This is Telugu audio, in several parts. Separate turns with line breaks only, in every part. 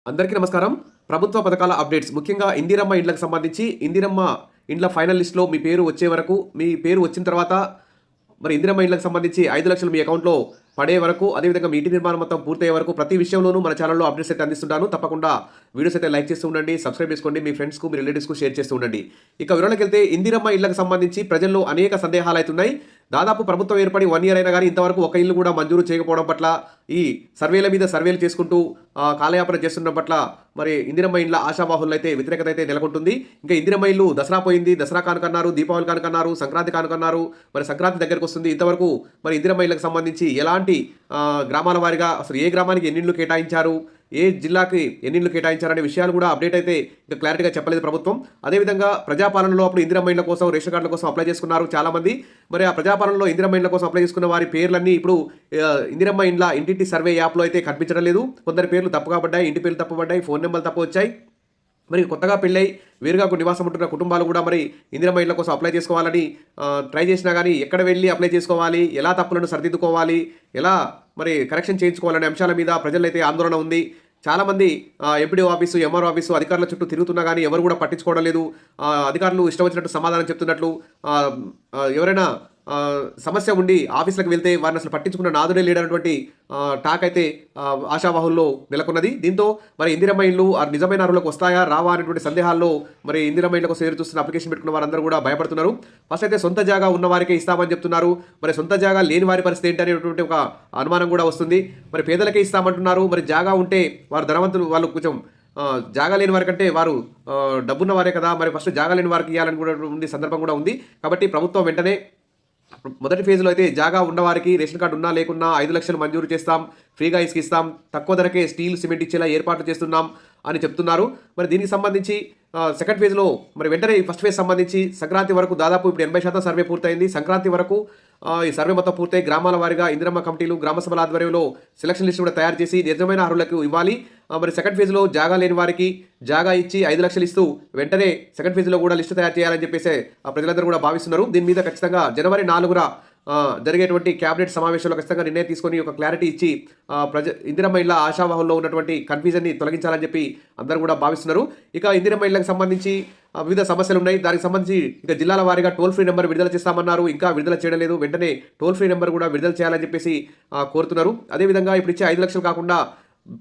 అందరికీ నమస్కారం. ప్రభుత్వ పథకాల అప్డేట్స్ ముఖ్యంగా ఇందిరమ్మ ఇండ్లకు సంబంధించి ఇందిరమ్మ ఇండ్ల ఫైనల్ లిస్ట్‌లో మీ పేరు వచ్చే వరకు, మీ పేరు వచ్చిన తర్వాత మరి ఇందిరమ్మ ఇండ్లకు సంబంధించి 5 లక్షలు మీ అకౌంట్‌లో పడే వరకు, అదేవిధంగా మీ ఇంటి నిర్మాణం మొత్తం పూర్తయ్యే వరకు ప్రతి విషయంలోనూ మన ఛానల్‌లో అప్డేట్స్ అయితే అందిస్తుంటాను. తప్పకుండా వీడియోస్ అయితే లైక్ చేస్తూ ఉండండి, సబ్స్క్రైబ్ చేసుకోండి, మీ ఫ్రెండ్స్‌కు, మీ రిలేటివ్స్‌కు షేర్ చేస్తూ ఉండండి. ఇక వివరాలకెళ్తే ఇందిరమ్మ ఇళ్లకు సంబంధించి ప్రజల్లో అనేక సందేహాలు అవుతున్నాయి. దాదాపు ప్రభుత్వం ఏర్పడి 1 ఇయర్ అయినా కానీ ఇంతవరకు ఒక ఇల్లు కూడా మంజూరు చేయకపోవడం పట్ల, ఈ సర్వేల మీద సర్వేలు చేసుకుంటూ కాలయాపన చేస్తుండడం పట్ల మరి ఇందిరమ్మ ఇండ్ల ఆశావాహుల్లో అయితే వ్యతిరేకత అయితే నెలకొంటుంది. ఇంకా ఇందిరమ్మ ఇల్లు దసరా పోయింది, దసరా కానుకన్నారు, దీపావళి కానుకన్నారు, సంక్రాంతి కానుకన్నారు. మరి సంక్రాంతి దగ్గరకు వస్తుంది. ఇంతవరకు మరి ఇందిరమ్మ ఇళ్లకు సంబంధించి ఎలాంటి గ్రామాల వారీగా అసలు ఏ గ్రామానికి ఎన్ని ఇళ్ళు కేటాయించారు, ఏ జిల్లాకి ఎన్ని ఇళ్ళు కేటాయించారనే విషయాలు కూడా అప్డేట్ అయితే ఇంకా క్లారిటీగా చెప్పలేదు ప్రభుత్వం. అదేవిధంగా ప్రజాపాలనలో అప్పుడు ఇందిరమ్మ ఇండ్ల కోసం, రేషన్ కార్డుల కోసం అప్లై చేసుకున్నారు చాలామంది. మరి ఆ ప్రజాపాలనలో ఇందిరమ్మ ఇండ్ల కోసం అప్లై చేసుకున్న వారి పేర్లన్నీ ఇప్పుడు ఇందిరమ్మ ఇండ్ల ఇంటింటి సర్వే యాప్లో అయితే కనిపించడం లేదు. కొందరి పేర్లు తప్పుగా పడ్డాయి, ఇంటి పేర్లు తప్పుపడ్డాయి, ఫోన్ నెంబర్లు తప్పు వచ్చాయి. మరి కొత్తగా పెళ్ళై వేరుగా నివాసం ఉంటున్న కుటుంబాలు కూడా మరి ఇందిరమ్మ ఇళ్ల కోసం అప్లై చేసుకోవాలని ట్రై చేసినా కానీ ఎక్కడ వెళ్ళి అప్లై చేసుకోవాలి, ఎలా తప్పులను సరిదిద్దుకోవాలి, ఎలా మరి కరెక్షన్ చేయించుకోవాలనే అంశాల మీద ప్రజల్లో అయితే ఆందోళన ఉంది. చాలామంది ఎంపీడీఓ ఆఫీసు, ఎంఆర్ఓ ఆఫీసు అధికారుల చుట్టూ తిరుగుతున్నా కానీ ఎవరు కూడా పట్టించుకోవడం లేదు. అధికారులు ఇష్టం వచ్చినట్టు సమాధానం చెప్తున్నట్లు, ఎవరైనా సమస్య ఉండి ఆఫీసులకు వెళ్తే వారిని అసలు పట్టించుకున్న నాదుడే లేడన్నటువంటి టాక్ అయితే ఆశావాహుల్లో నెలకొన్నది. దీంతో మరి ఇందిరమ్మ ఇళ్ళు నిజమైన అర్హులకు వస్తాయా రావా అనేటువంటి సందేహాల్లో మరి ఇందిరమ్మ ఇళ్ల కోసం ఎదురు చూస్తున్న అప్లికేషన్ పెట్టుకున్న వారందరూ కూడా భయపడుతున్నారు. ఫస్ట్ అయితే సొంత జాగా ఉన్న వారికే ఇస్తామని చెప్తున్నారు. మరి సొంత జాగా లేని వారి పరిస్థితి ఏంటి అనేటువంటి ఒక అనుమానం కూడా వస్తుంది. మరి పేదలకే ఇస్తామంటున్నారు. మరి జాగా ఉంటే వారు ధనవంతులు, వాళ్ళు కొంచెం జాగా లేని వారికంటే వారు డబ్బున్న వారే కదా, మరి ఫస్ట్ జాగా లేని వారికి ఇవ్వాలని కూడా ఉంది సందర్భం కూడా ఉంది. కాబట్టి ప్రభుత్వం వెంటనే మొదటి ఫేజ్లో అయితే జాగా ఉన్నవారికి రేషన్ కార్డు ఉన్నా లేకున్నా 5 లక్షలు మంజూరు చేస్తాం, ఫ్రీగా ఇసుకిస్తాం, తక్కువ ధరకే స్టీల్, సిమెంట్ ఇచ్చేలా ఏర్పాట్లు చేస్తున్నాం అని చెప్తున్నారు. మరి దీనికి సంబంధించి సెకండ్ ఫేజ్లో మరి వెంటనే ఫస్ట్ ఫేజ్ సంబంధించి సంక్రాంతి వరకు దాదాపు ఇప్పుడు 80% సర్వే పూర్తయింది. సంక్రాంతి వరకు ఈ సర్వే మొత్తం పూర్తయి గ్రామాల వారీగా ఇందిరమ్మ కమిటీలు, గ్రామ సభల ఆధ్వర్యంలో సెలక్షన్ లిస్ట్ కూడా తయారు చేసి నిజమైన అర్హులకు ఇవ్వాలి. మరి సెకండ్ ఫేజ్లో జాగా లేని వారికి జాగా ఇచ్చి 5 లక్షలు ఇస్తూ వెంటనే సెకండ్ ఫేజ్లో కూడా లిస్ట్ తయారు చేయాలని చెప్పేసి ప్రజలందరూ కూడా భావిస్తున్నారు. దీని మీద ఖచ్చితంగా జనవరి 4న జరిగేటువంటి క్యాబినెట్ సమావేశంలో ఖచ్చితంగా నిర్ణయం తీసుకొని ఒక క్లారిటీ ఇచ్చి ఇందిరమ్మ ఇళ్ల ఆశావాహుల్లో ఉన్నటువంటి కన్ఫ్యూజన్ని తొలగించాలని చెప్పి అందరూ కూడా భావిస్తున్నారు. ఇక ఇందిరమ్మ ఇళ్లకు సంబంధించి వివిధ సమస్యలు ఉన్నాయి. దానికి సంబంధించి ఇక జిల్లాల వారీగా టోల్ ఫ్రీ నెంబర్ విడుదల చేస్తామన్నారు. ఇంకా విడుదల చేయడం లేదు. వెంటనే టోల్ ఫ్రీ నెంబర్ కూడా విడుదల చేయాలని చెప్పేసి కోరుతున్నారు. అదేవిధంగా ఇప్పుడు ఇచ్చే 5 లక్షలు కాకుండా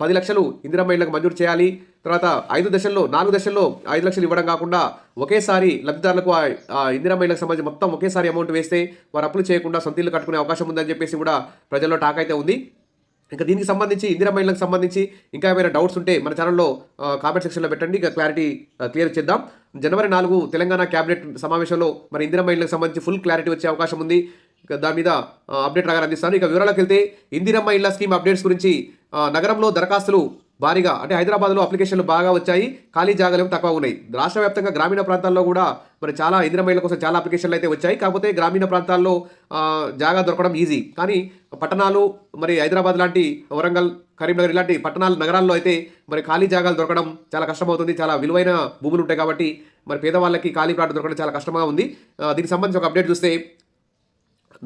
10 లక్షలు ఇందిరమ్మ ఇళ్లకు మంజూరు చేయాలి. తర్వాత 4 దశల్లో 5 లక్షలు ఇవ్వడం కాకుండా ఒకేసారి లబ్ధిదారులకు ఇందిరమ్మ ఇళ్లకు సంబంధించి మొత్తం ఒకేసారి అమౌంట్ వేస్తే వారు అప్పులు చేయకుండా సొంత ఇల్లు కట్టుకునే అవకాశం ఉందని చెప్పేసి కూడా ప్రజల్లో టాక్ అయితే ఉంది. ఇంకా దీనికి సంబంధించి ఇందిరమ్మ ఇళ్లకు సంబంధించి ఇంకా ఏమైనా డౌట్స్ ఉంటే మన ఛానల్లో కామెంట్ సెక్షన్లో పెట్టండి. ఇక క్లియర్ చేద్దాం. జనవరి 4 తెలంగాణ క్యాబినెట్ సమావేశంలో మరి ఇందిరమ్మ ఇళ్లకు సంబంధించి ఫుల్ క్లారిటీ వచ్చే అవకాశం ఉంది. ఇక దాని మీద అప్డేట్ రాగా అందిస్తాను. ఇక వివరాలకు వెళ్తే ఇందిరమ్మ ఇళ్ల స్కీమ్ అప్డేట్స్ గురించి నగరంలో దరఖాస్తులు భారీగా, అంటే హైదరాబాద్లో అప్లికేషన్లు బాగా వచ్చాయి, ఖాళీ జాగాలు తక్కువ ఉన్నాయి. రాష్ట్ర వ్యాప్తంగా గ్రామీణ ప్రాంతాల్లో కూడా మరి చాలా ఇందిరమ్మ ఇళ్ల కోసం చాలా అప్లికేషన్లు అయితే వచ్చాయి. కాకపోతే గ్రామీణ ప్రాంతాల్లో జాగా దొరకడం ఈజీ, కానీ పట్టణాలు మరి హైదరాబాద్ లాంటి, వరంగల్, కరీంనగర్ ఇలాంటి పట్టణాలు, నగరాల్లో అయితే మరి ఖాళీ జాగాలు దొరకడం చాలా కష్టమవుతుంది. చాలా విలువైన భూములు ఉంటాయి కాబట్టి మరి పేదవాళ్ళకి ఖాళీ ప్లాట్ దొరకడం చాలా కష్టంగా ఉంది. దీనికి సంబంధించి ఒక అప్డేట్ చూస్తే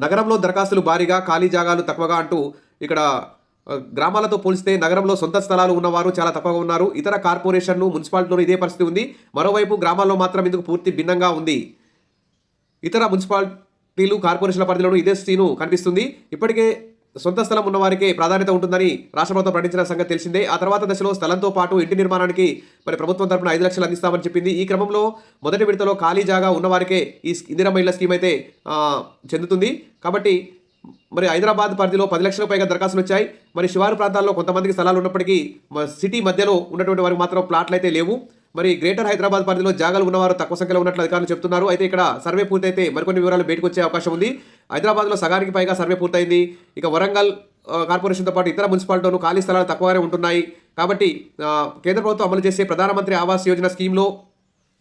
నగరంలో దరఖాస్తులు భారీగా, ఖాళీ జాగాలు తక్కువగా అంటూ ఇక్కడ గ్రామాలతో పోలిస్తే నగరంలో సొంత స్థలాలు ఉన్నవారు చాలా తక్కువగా ఉన్నారు. ఇతర కార్పొరేషన్లు, మున్సిపాలిటీలో ఇదే పరిస్థితి ఉంది. మరోవైపు గ్రామాల్లో మాత్రం ఇందుకు పూర్తి భిన్నంగా ఉంది. ఇతర మున్సిపాలిటీలు, కార్పొరేషన్ల పరిధిలోనూ ఇదే స్థితిను కనిపిస్తుంది. ఇప్పటికే సొంత స్థలం ఉన్నవారికే ప్రాధాన్యత ఉంటుందని రాష్ట్ర ప్రభుత్వం ప్రకటించిన సంగతి తెలిసిందే. ఆ తర్వాత దశలో స్థలంతో పాటు ఇంటి నిర్మాణానికి మరి ప్రభుత్వం తరపున 5 లక్షలు అందిస్తామని చెప్పింది. ఈ క్రమంలో మొదటి విడతలో ఖాళీ జాగా ఉన్నవారికే ఈ ఇందిరమ్మ ఇళ్ల స్కీమ్ అయితే చెందుతుంది. కాబట్టి మరి హైదరాబాద్ పరిధిలో 10 లక్షల పైగా దరఖాస్తులు వచ్చాయి. మరి శివారు ప్రాంతాల్లో కొంతమందికి స్థలాలు ఉన్నప్పటికీ సిటీ మధ్యలో ఉన్నటువంటి వారికి మాత్రం ప్లాట్లు అయితే లేవు. మరి గ్రేటర్ హైదరాబాద్ పరిధిలో జాగాలు ఉన్నవారు తక్కువ సంఖ్యలో ఉన్నట్లు అధికారులు చెప్తున్నారు. అయితే ఇక్కడ సర్వే పూర్తయితే మరికొన్ని వివరాలు బయటకు వచ్చే అవకాశం ఉంది. హైదరాబాద్లో సగానికి పైగా సర్వే పూర్తయింది. ఇక వరంగల్ కార్పొరేషన్తో పాటు ఇతర మున్సిపాలిటీలు ఖాళీ స్థలాలు తక్కువగానే ఉంటున్నాయి. కాబట్టి కేంద్ర ప్రభుత్వం అమలు చేసే ప్రధానమంత్రి ఆవాస్ యోజన స్కీమ్లో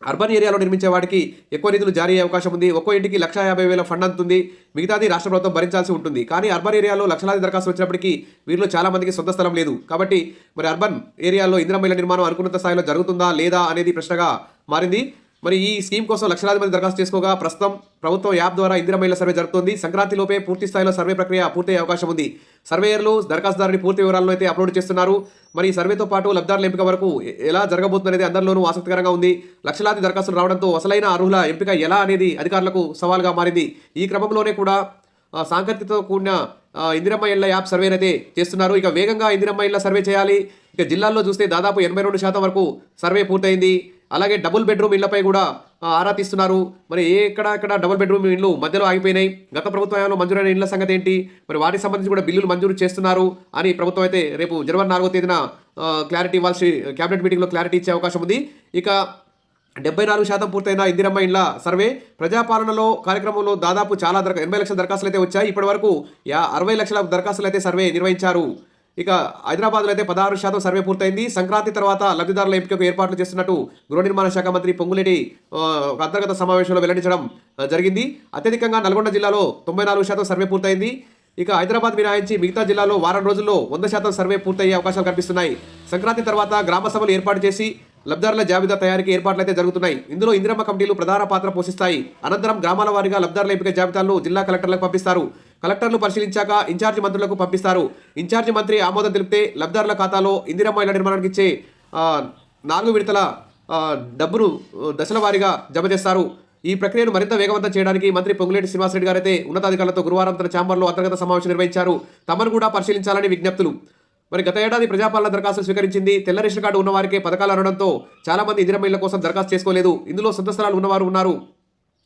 అర్బన్ ఏరియాలో నిర్మించే వాటికి ఎక్కువ నిధులు జారీ అయ్యే అవకాశం ఉంది. ఒక్కో ఇంటికి 1,50,000 ఫండ్ అందుతుంది. మిగతాది రాష్ట్ర ప్రభుత్వం భరించాల్సి ఉంటుంది. కానీ అర్బన్ ఏరియాలో లక్షలాది దరఖాస్తులు వచ్చినప్పటికీ వీరిలో చాలా మందికి సొంత స్థలం లేదు. కాబట్టి మరి అర్బన్ ఏరియాలో ఇందిరమ్మ ఇళ్ల నిర్మాణం అనుకున్నంత స్థాయిలో జరుగుతుందా లేదా అనేది ప్రశ్నగా మారింది. మరి ఈ స్కీమ్ కోసం లక్షలాది మంది దరఖాస్తు చేసుకోగా ప్రస్తుతం ప్రభుత్వం యాప్ ద్వారా ఇందిరమ్మ ఇళ్ల సర్వే జరుగుతుంది. సంక్రాంతిలోపే పూర్తి స్థాయిలో సర్వే ప్రక్రియ పూర్తయ్యే అవకాశం ఉంది. సర్వేయర్లు దరఖాస్తుదారుని పూర్తి వివరాలను అయితే అప్లోడ్ చేస్తున్నారు. మరి ఈ సర్వేతో పాటు లబ్ధిదారుల ఎంపిక వరకు ఎలా జరగబోతుందనేది అందరిలోనూ ఆసక్తికరంగా ఉంది. లక్షలాది దరఖాస్తులు రావడంతో అసలైన అర్హుల ఎంపిక ఎలా అనేది అధికారులకు సవాల్గా మారింది. ఈ క్రమంలోనే కూడా సాంకేతికతతో కూడిన ఇందిరమ్మ ఇళ్ల యాప్ సర్వేనైతే చేస్తున్నారు. ఇక వేగంగా ఇందిరమ్మ ఇళ్ల సర్వే చేయాలి. ఇక జిల్లాల్లో చూస్తే దాదాపు 82% వరకు సర్వే పూర్తయింది. అలాగే డబుల్ బెడ్రూమ్ ఇళ్లపై కూడా ఆరా తీస్తున్నారు. మరి ఎక్కడ డబుల్ బెడ్రూమ్ ఇళ్ళు మధ్యలో ఆగిపోయినాయి. గత ప్రభుత్వంలో మంజూరైన ఇళ్ల సంగతి ఏంటి, మరి వాటికి సంబంధించి కూడా బిల్లులు మంజూరు చేస్తున్నారు అని ప్రభుత్వం అయితే రేపు జనవరి 4వ తేదీన క్లారిటీ ఇవ్వాల్సి క్యాబినెట్ మీటింగ్లో క్లారిటీ ఇచ్చే అవకాశం ఉంది. ఇక 74% పూర్తయిన ఇందిరమ్మ ఇళ్ల సర్వే ప్రజాపాలనలో కార్యక్రమంలో దాదాపు చాలా 80 లక్షల దరఖాస్తులు అయితే వచ్చాయి. ఇప్పటి వరకు 60 లక్షల దరఖాస్తులు అయితే సర్వే నిర్వహించారు. ఇక హైదరాబాద్లో అయితే 16% సర్వే పూర్తయింది. సంక్రాంతి తర్వాత లబ్ధిదారుల ఎంపికకు ఏర్పాట్లు చేస్తున్నట్టు గృహ నిర్మాణ శాఖ మంత్రి పొంగులేటి అంతర్గత సమావేశంలో వెల్లడించడం జరిగింది. అత్యధికంగా నల్గొండ జిల్లాలో 94% సర్వే పూర్తయింది. ఇక హైదరాబాద్ మినహాయించి మిగతా జిల్లాలో వారం రోజుల్లో 100% సర్వే పూర్తయ్యే అవకాశాలు కనిపిస్తున్నాయి. సంక్రాంతి తర్వాత గ్రామ సభలు ఏర్పాటు చేసి లబ్ధిదారుల జాబితా తయారీకి ఏర్పాట్లు అయితే జరుగుతున్నాయి. ఇందులో ఇందిరమ్మ కమిటీలు ప్రధాన పాత్ర పోషిస్తాయి. అనంతరం గ్రామాల వారీగా లబ్ధిదారుల ఎంపిక జాబితాలను జిల్లా కలెక్టర్లకు పంపిస్తారు. కలెక్టర్లు పరిశీలించాక ఇన్ఛార్జి మంత్రులకు పంపిస్తారు. ఇన్ఛార్జి మంత్రి ఆమోదం తెలిపితే లబ్ధిదారుల ఖాతాలో ఇందిరమ్మ ఇళ్ల నిర్మాణానికి ఇచ్చే 4 విడతల డబ్బును దశల వారీగా జమ చేస్తారు. ఈ ప్రక్రియను మరింత వేగవంతం చేయడానికి మంత్రి పొంగులేటి శ్రీనివాసరెడ్డి గారు అయితే ఉన్నతాధికారులతో గురువారం తన ఛాంబర్లో అంతర్గత సమావేశం నిర్వహించారు. తమను కూడా పరిశీలించాలని విజ్ఞప్తులు. మరి గత ఏడాది ప్రజాపాలన దరఖాస్తులు స్వీకరించింది. తెల్ల రేషన్ కార్డు ఉన్నవారికే పథకాలు అనడంతో చాలా మంది ఇందిరమ్మ ఇళ్ల కోసం దరఖాస్తు చేసుకోలేదు. ఇందులో సొంత స్థలాలు ఉన్నవారు ఉన్నారు.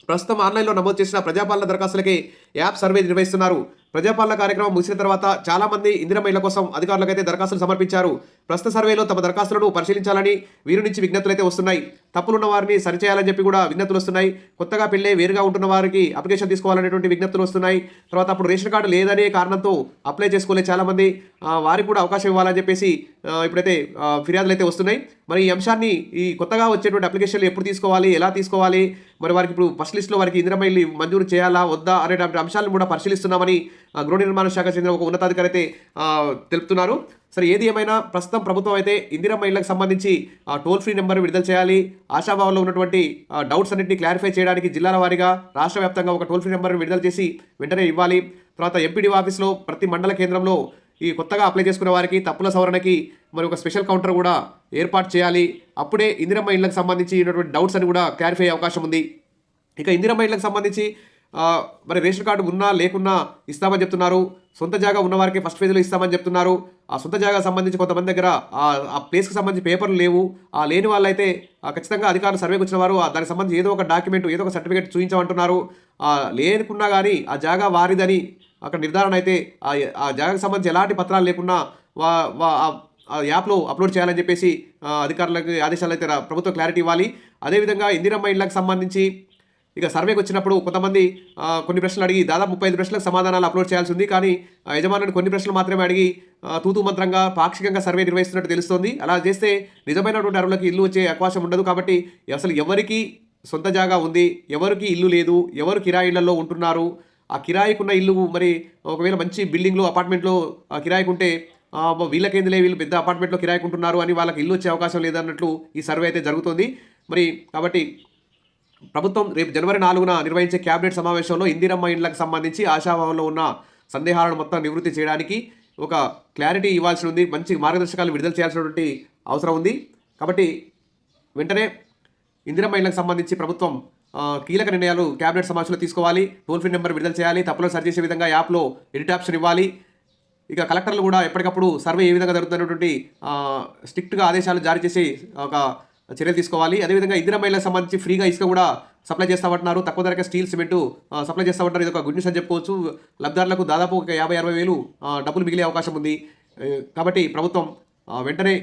ప్రస్తుతం ఆన్లైన్లో నమోదు చేసిన ప్రజాపాలన దరఖాస్తులకే యాప్ సర్వే నిర్వహిస్తున్నారు. ప్రజాపాలన కార్యక్రమం ముగిసిన తర్వాత చాలామంది ఇందిరమ్మ ఇళ్ల కోసం అధికారులకైతే దరఖాస్తులు సమర్పించారు. ప్రస్తుత సర్వేలో తమ దరఖాస్తులను పరిశీలించాలని వీరి నుంచి విజ్ఞప్తులు అయితే వస్తున్నాయి. తప్పులున్న వారిని సరిచేయాలని చెప్పి కూడా విజ్ఞప్తులు వస్తున్నాయి. కొత్తగా పెళ్ళే వేరుగా ఉంటున్న వారికి అప్లికేషన్ తీసుకోవాలనేటువంటి విజ్ఞప్తులు వస్తున్నాయి. తర్వాత అప్పుడు రేషన్ కార్డు లేదనే కారణంతో అప్లై చేసుకోలేదు చాలామంది, వారికి కూడా అవకాశం ఇవ్వాలని చెప్పేసి ఇప్పుడైతే ఫిర్యాదులు అయితే వస్తున్నాయి. మరి ఈ అంశాన్ని ఈ కొత్తగా వచ్చేటువంటి అప్లికేషన్లు ఎప్పుడు తీసుకోవాలి, ఎలా తీసుకోవాలి, మరి వారికి ఇప్పుడు ఫస్ట్ లిస్ట్లో వారికి ఇందిరమ్మ ఇల్లు మంజూరు చేయాలా వద్దా అనేటువంటి అంశాలను కూడా పరిశీలిస్తున్నామని గృహ నిర్మాణ శాఖ చెందిన ఒక ఉన్నతాధికారి అయితే తెలుపుతున్నారు. సరే, ఏది ఏమైనా ప్రస్తుతం ప్రభుత్వం అయితే ఇందిరమ్మ ఇళ్లకు సంబంధించి టోల్ ఫ్రీ నెంబర్ విడుదల చేయాలి. ఆశాభావంలో ఉన్నటువంటి డౌట్స్ అన్నింటినీ క్లారిఫై చేయడానికి జిల్లాల వారీగా రాష్ట్ర వ్యాప్తంగా ఒక టోల్ ఫ్రీ నెంబర్ విడుదల చేసి వెంటనే ఇవ్వాలి. తర్వాత ఎంపీడీఓ ఆఫీస్లో ప్రతి మండల కేంద్రంలో ఈ కొత్తగా అప్లై చేసుకునే వారికి తప్పుల సవరణకి మరి ఒక స్పెషల్ కౌంటర్ కూడా ఏర్పాటు చేయాలి. అప్పుడే ఇందిరమ్మ ఇళ్లకు సంబంధించి ఉన్నటువంటి డౌట్స్ అని కూడా క్లారిఫై అయ్యే అవకాశం ఉంది. ఇక ఇందిరమ్మ ఇళ్లకు సంబంధించి మరి రేషన్ కార్డు ఉన్నా లేకున్నా ఇస్తామని చెప్తున్నారు. సొంత జాగా ఉన్నవారికి ఫస్ట్ ఫేజ్లో ఇస్తామని చెప్తున్నారు. ఆ సొంత జాగా సంబంధించి కొంతమంది దగ్గర ఆ ప్లేస్కి సంబంధించి పేపర్లు లేవు. లేని వాళ్ళైతే ఖచ్చితంగా అధికారులు సర్వేకి వచ్చిన వారు దానికి సంబంధించి ఏదో ఒక డాక్యుమెంట్, ఏదో ఒక సర్టిఫికేట్ చూపించమంటున్నారు. లేకున్నా కానీ ఆ జాగా వారిదని అక్కడ నిర్ధారణ అయితే ఆ జాగాకు సంబంధించి ఎలాంటి పత్రాలు లేకున్నా యాప్లో అప్లోడ్ చేయాలని చెప్పేసి అధికారులకు ఆదేశాలు అయితే ప్రభుత్వం క్లారిటీ ఇవ్వాలి. అదేవిధంగా ఇందిరమ్మ ఇళ్లకు సంబంధించి ఇక సర్వేకి వచ్చినప్పుడు కొంతమంది కొన్ని ప్రశ్నలు అడిగి దాదాపు 35 ప్రశ్నలకు సమాధానాలు అప్లోడ్ చేయాల్సి ఉంది. కానీ యజమానుని కొన్ని ప్రశ్నలు మాత్రమే అడిగి తూతూ మంత్రంగా పాక్షికంగా సర్వే నిర్వహిస్తున్నట్టు తెలుస్తోంది. అలా చేస్తే నిజమైనటువంటి అర్హులకు ఇల్లు వచ్చే అవకాశం ఉండదు. కాబట్టి అసలు ఎవరికి సొంత జాగా ఉంది, ఎవరికి ఇల్లు లేదు, ఎవరు కిరాయి ఇళ్లలో ఉంటున్నారు, ఆ కిరాయికున్న ఇల్లు మరి ఒకవేళ మంచి బిల్డింగ్లో అపార్ట్మెంట్లో కిరాయికుంటే వీళ్ళకేందులే వీళ్ళు పెద్ద అపార్ట్మెంట్లో కిరాయికుంటున్నారు అని వాళ్ళకి ఇల్లు వచ్చే అవకాశం లేదన్నట్లు ఈ సర్వే అయితే జరుగుతుంది. మరి కాబట్టి ప్రభుత్వం రేపు జనవరి 4న నిర్వహించే క్యాబినెట్ సమావేశంలో ఇందిరమ్మ ఇళ్లకు సంబంధించి ఆశాభావంలో ఉన్న సందేహాలను మొత్తం నివృత్తి చేయడానికి ఒక క్లారిటీ ఇవ్వాల్సి ఉంది. మంచి మార్గదర్శకాలు విడుదల చేయాల్సినటువంటి అవసరం ఉంది. కాబట్టి వెంటనే ఇందిరమ్మ ఇళ్లకు సంబంధించి ప్రభుత్వం కీలక నిర్ణయాలు క్యాబినెట్ సమావేశంలో తీసుకోవాలి. టోల్ ఫ్రీ నెంబర్ విడుదల చేయాలి. తప్పులను సరిచేసే విధంగా యాప్లో ఎడిట్ ఆప్షన్ ఇవ్వాలి. ఇక కలెక్టర్లు కూడా ఎప్పటికప్పుడు సర్వే ఏ విధంగా జరుగుతున్నటువంటి స్ట్రిక్ట్గా ఆదేశాలు జారీ చేసి ఒక చర్యలు తీసుకోవాలి. అదేవిధంగా ఇందిరమ్మ ఇళ్లకు సంబంధించి ఫ్రీగా ఇసుక కూడా సప్లై చేస్తామంటున్నారు. తక్కువ ధరకే స్టీల్ సిమెంటు సప్లై చేస్తామంటారు. ఇది ఒక గుడ్ న్యూస్ అని చెప్పుకోవచ్చు. లబ్ధిదారులకు దాదాపు ఒక 50-60 వేలు డబ్బులు మిగిలే అవకాశం ఉంది. కాబట్టి ప్రభుత్వం వెంటనే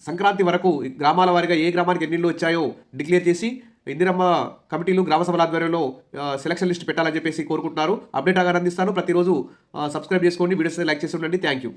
సంక్రాంతి వరకు గ్రామాల వారీగా ఏ గ్రామానికి ఎన్ని ఇళ్ళు వచ్చాయో డిక్లేర్ చేసి ఇందిరమ్మ కమిటీలు గ్రామ సభల ఆధ్వర్యంలో సెలక్షన్ లిస్ట్ పెట్టాలని చెప్పేసి కోరుకుంటున్నారు. అప్డేట్ ఆగా అందిస్తాను. ప్రతిరోజు సబ్స్క్రైబ్ చేసుకోండి, వీడియోస్ లైక్ చేసి ఉండండి. Thank you.